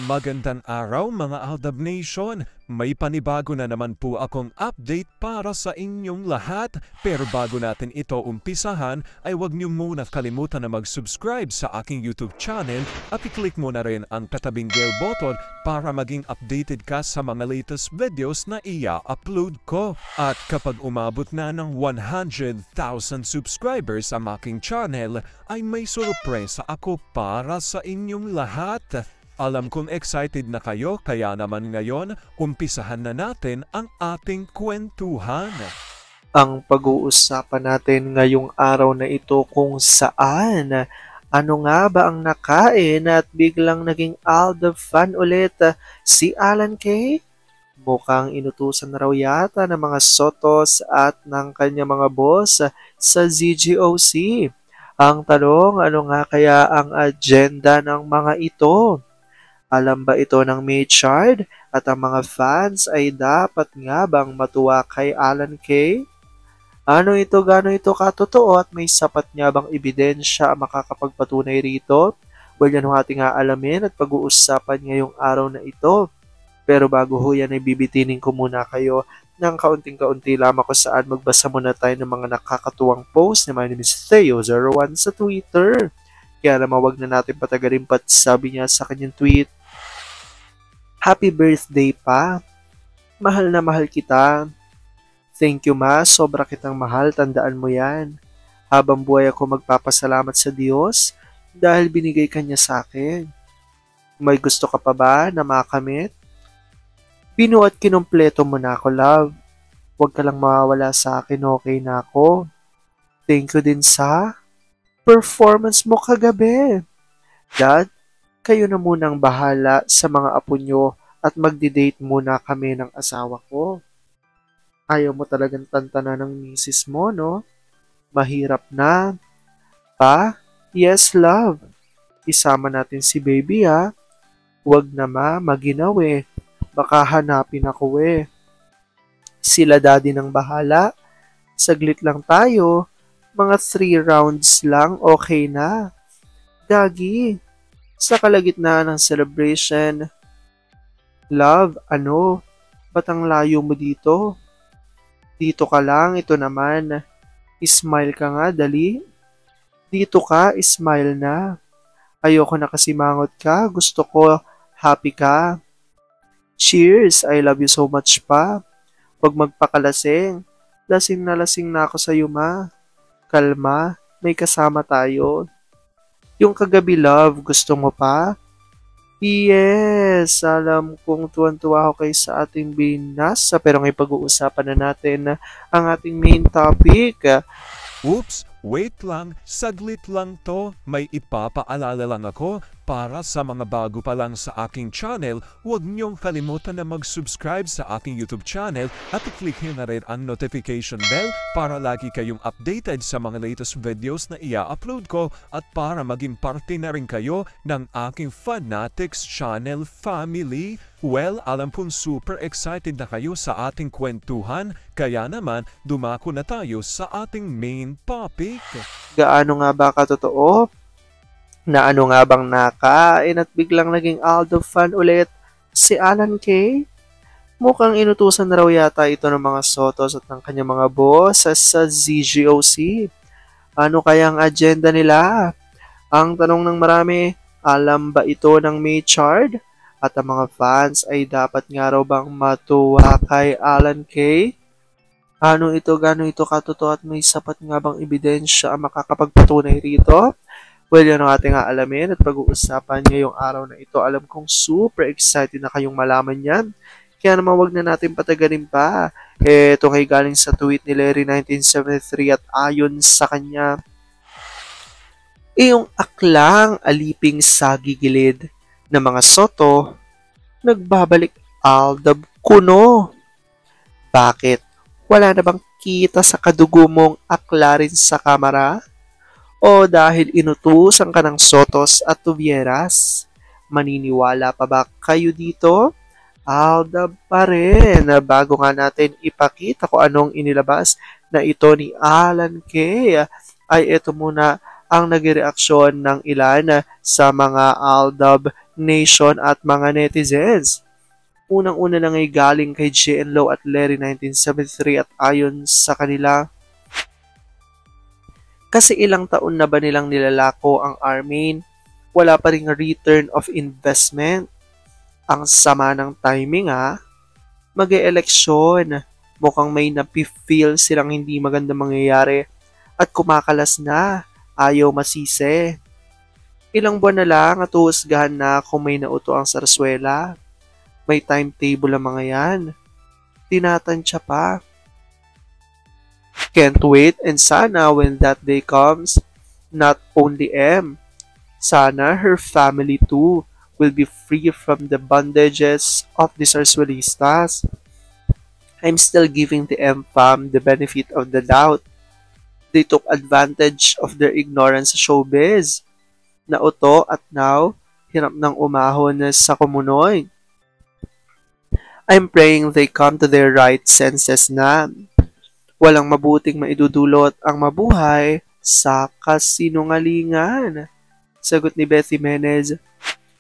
Magandang araw mga Aldab Nation! May panibago na naman po akong update para sa inyong lahat. Pero bago natin ito umpisahan ay huwag niyo muna kalimutan na mag-subscribe sa aking YouTube channel at i-click mo na rin ang katabing bell button para maging updated ka sa mga latest videos na i-upload ko. At kapag umabot na ng 100,000 subscribers ang aking channel ay may sorpresa ako para sa inyong lahat. Alam kong excited na kayo kaya naman ngayon, umpisahan na natin ang ating kwentuhan. Ang pag-uusapan natin ngayong araw na ito kung saan ano nga ba ang nakain at biglang naging Aldab fan ulit si Alan Kay? Mukhang inutusan na raw yata ng mga sotos at ng kanyang mga boss sa ZGOC. Ang tanong, ano nga kaya ang agenda ng mga ito? Alam ba ito ng Maychard at ang mga fans ay dapat nga bang matuwa kay Alan Kay? Ano ito, gano ito katotoo at may sapat nga bang ebidensya ang makakapagpatunay rito? Well, yan ang ating aalamin at pag-uusapan ngayong araw na ito. Pero bago ho yan ay bibitinin ko muna kayo ng kaunting-kaunti lamang kung saan magbasa muna tayo ng mga nakakatuwang post ni my name is Theo01 sa Twitter. Kaya naman wag na natin patagalin pa, sabi niya sa kanyang tweet, "Happy birthday pa. Mahal na mahal kita. Thank you ma, sobra kitang mahal, tandaan mo yan. Habang buhay ako magpapasalamat sa Diyos dahil binigay ka niya sa akin. May gusto ka pa ba na makamit? Binuat kinumpleto mo na ako, love. Huwag ka lang mawawala sa akin, okay na ako. Thank you din sa performance mo kagabi. Dad, kayo na munang bahala sa mga apo nyo at magdi-date muna kami ng asawa ko. Ayaw mo talagang tantanan ng misis mo, no? Mahirap na. Pa? Yes, love. Isama natin si baby, ha? Huwag na maginaw eh. Baka hanapin ako eh. Sila daddy ng bahala. Saglit lang tayo. Mga 3 rounds lang, okay na. Gagi, sa kalagitnaan ng celebration, love, ano? Ba't ang layo mo dito? Dito ka lang, ito naman. Smile ka nga, dali. Dito ka, smile na. Ayoko na kasi mangot ka, gusto ko happy ka. Cheers, I love you so much pa. Huwag magpakalasing. Lasing na ako sa'yo, ma. Kalma, may kasama tayo. Yung kagabi, love, gusto mo pa? Yes, alam kong tuwan-tuwa ako kay sa ating binasa pero ngayon pag-uusapan na natin ang ating main topic. Oops, wait lang, saglit lang to. May ipapaalala lang ako para sa mga bago pa lang sa aking channel. Huwag niyong kalimutan na mag-subscribe sa aking YouTube channel at i-click nyo na rin ang notification bell para lagi kayong updated sa mga latest videos na i-upload ko at para maging parte na rin kayo ng aking Fanatics Channel family. Well, alam kong super excited na kayo sa ating kwentuhan, kaya naman dumako na tayo sa ating main topic. Gaano nga ba katotoo? Na ano nga bang nakain at biglang naging Aldab fan ulit si Alan Kay? Mukhang inutusan na raw yata ito ng mga sotos at ng kanyang mga boss sa ZGOC. Ano kayang agenda nila? Ang tanong ng marami, alam ba ito ng Maychard? At ang mga fans ay dapat nga raw bang matuwa kay Alan Kay? Ano ito, gano ito katotoo at may sapat nga bang ebidensya ang makakapagpatunay rito? Well, yan ang ating aalamin at pag-uusapan ngayong araw na ito. Alam kong super excited na kayong malaman yan. Kaya naman wag na natin patagalin pa. Ito ay galing sa tweet ni Larry 1973 at ayon sa kanya, iyong aklang aliping sa gigilid ng mga soto, nagbabalik Aldab kuno. Bakit? Wala na bang kita sa kadugo mong akla rin sa kamera? O dahil inutusan ka ng sotos at tubieras? Maniniwala pa ba kayo dito? Aldab pa rin. Bago nga natin ipakita kung anong inilabas na ito ni Alan Kay, ay ito muna ang nagreaksyon ng ilan sa mga Aldab Nation at mga netizens. Unang-una na ngay galing kay JN Low at Larry 1973 at ayon sa kanila, kasi ilang taon na ba nilang nilalako ang Armin, wala pa ring return of investment. Ang sama ng timing mag-e-eleksyon. Mukhang may napi-feel silang hindi maganda mangyayari at kumakalas na, ayaw masisi. Ilang buwan na lang at uhusgahan na kung may nauto ang Sarsuela. May timetable ang mga yan. Tinatansya pa. Can't wait, and sana when that day comes, not only M, sana her family too will be free from the bondages of the Sarsuelistas. I'm still giving the M fam the benefit of the doubt. They took advantage of their ignorance sa showbiz. Nauto at now, hirap ng umahon sa kumunoy. I'm praying they come to their right senses na. Walang mabuting maidudulot ang mabuhay sa kasinungalingan. Sagot ni Beth Jimenez,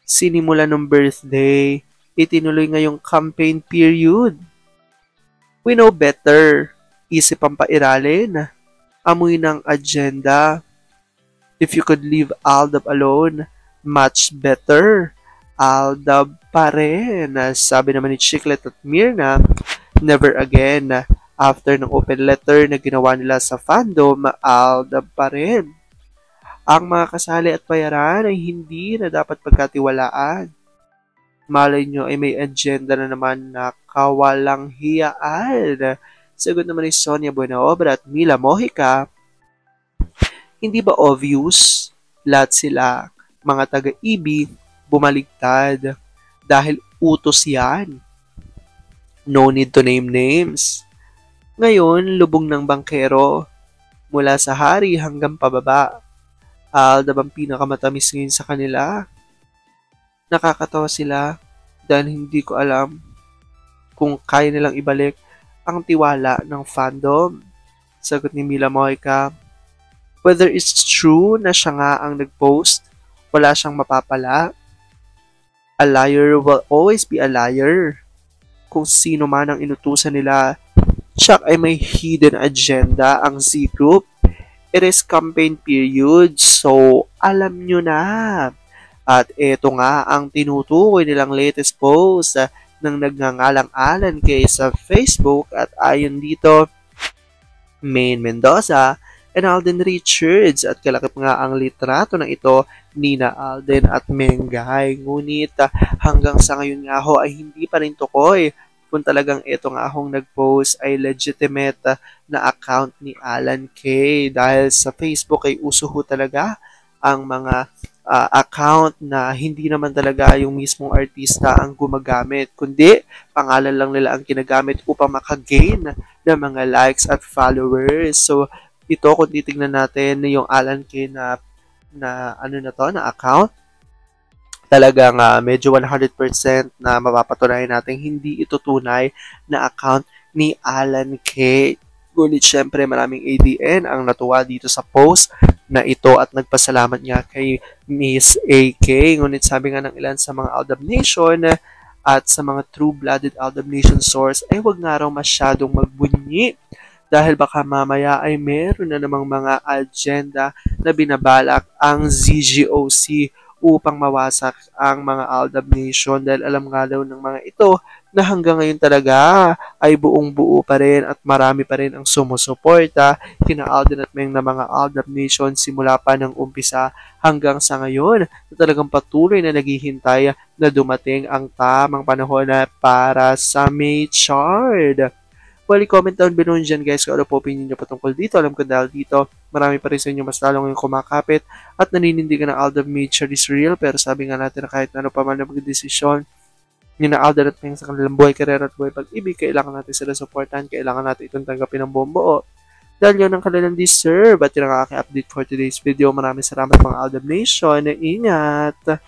sinimula ng birthday, itinuloy ngayong campaign period. We know better. Isip ang pairalin. Amoy ng agenda. If you could leave Aldab alone, much better. Aldab pa rin. Sabi naman ni Chiclet at Mirna, never again. After ng open letter na ginawa nila sa fandom, Aldab pa rin. Ang mga kasali at bayaran ay hindi na dapat pagkatiwalaan. Malay nyo ay may agenda na naman na kawalang hiyaan. Sagot naman ni Sonia Buenaobra at Mila Mojica, hindi ba obvious? Lahat sila, mga taga-ibig, bumaligtad. Dahil utos yan. No need to name names. Ngayon, lubog ng bangkero. Mula sa hari hanggang pababa. Aldab ang pinakamatamis ngayon sa kanila. Nakakatawa sila dahil hindi ko alam kung kaya nilang ibalik ang tiwala ng fandom. Sagot ni Mila Mojica, whether it's true na siya nga ang nag-post, wala siyang mapapala. A liar will always be a liar. Kung sino man ang inutusan nila, tsak ay may hidden agenda ang Z-Group. It is campaign period, so alam nyo na. At eto nga ang tinutukoy nilang latest post ng nagngangalang Alan Kay sa Facebook at ayon dito, Maine Mendoza and Alden Richards at kalakip nga ang litrato ng ito Nina Alden at Mengay. Ngunit hanggang sa ngayon nga ho ay hindi pa rin tukoy kung talagang ito nga hong nag-post ay legitimate na account ni Alan Kay dahil sa Facebook ay uso ho talaga ang mga account na hindi naman talaga yung mismong artista ang gumagamit, kundi pangalan lang nila ang ginagamit upang makagain ng mga likes at followers. So, ito kung titignan natin yung Alan Kay na account, talagang medyo 100% na mapapatunayan natin hindi ito tunay na account ni Alan Kay. Ngunit syempre maraming ADN ang natuwa dito sa post na ito at nagpasalamat niya kay Miss AK. Ngunit sabi nga ng ilan sa mga Aldab Nation at sa mga true-blooded Aldab Nation source ay wag nga raw masyadong magbunyi dahil baka mamaya ay meron na namang mga agenda na binabalak ang ZGOC upang mawasak ang mga Aldab Nation dahil alam nga daw ng mga ito na hanggang ngayon talaga ay buong-buo pa rin at marami pa rin ang sumusuporta kina Alden at Meng na mga Aldab Nation simula pa ng umpisa hanggang sa ngayon na talagang patuloy na naghihintay na dumating ang tamang panahon na para sa May Chard. Well, comment down below dyan guys kung ano po opinion nyo patungkol dito. Alam ko dahil dito, marami pa rin sa inyo mas lalong yung kumakapit at naninindigan na Aldab May Chard is real. Pero sabi nga natin na kahit ano pa man na magdesisyon, yun na Alden at Meng sa kanilang buhay, karera at buhay pag-ibig, kailangan natin sila supportan, kailangan natin itong tanggapin ng buong buo. Dahil yun ang kanilang deserve. At yun ang aking update for today's video. Maraming salamat mga Aldab Nation. Ingat!